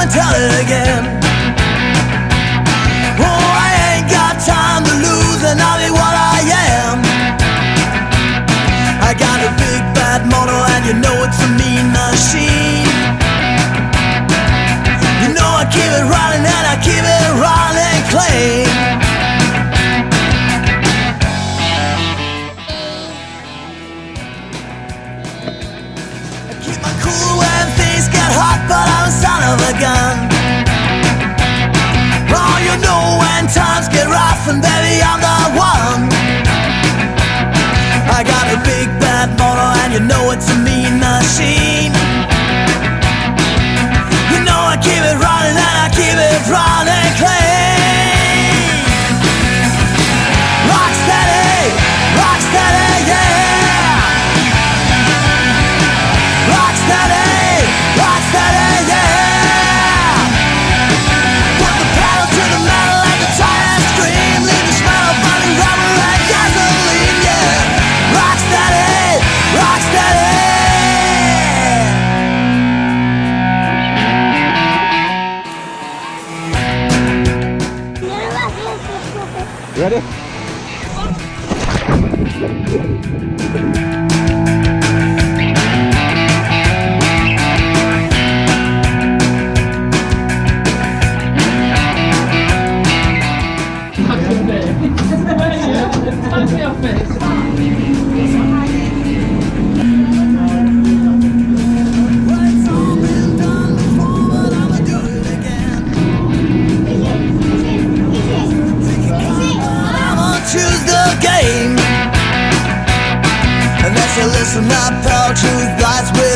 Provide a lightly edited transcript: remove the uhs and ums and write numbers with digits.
tell it again. Oh, I ain't got time to lose, and I'll be what I am. I got a big bad motor, and you know it's a mean machine. You know I keep it running, and I keep it running clean. I keep my cool when things get hot, but I'm a son of a gun. Oh, you know when times get rough, and baby, I'm the one. I got a big bad motor, and you know it's a mean machine. You know I keep it running, and I keep it running clean. Rock steady, yeah. Rock steady, yeah. Put the pedal to the metal and the tires scream. Leave the smell of burning rubber and gasoline, yeah. Rock steady, rock steady. Ready? Well, it's all been done before, but I'ma do it again. I'ma choose the game. And that's a listen up, pal, truth lies with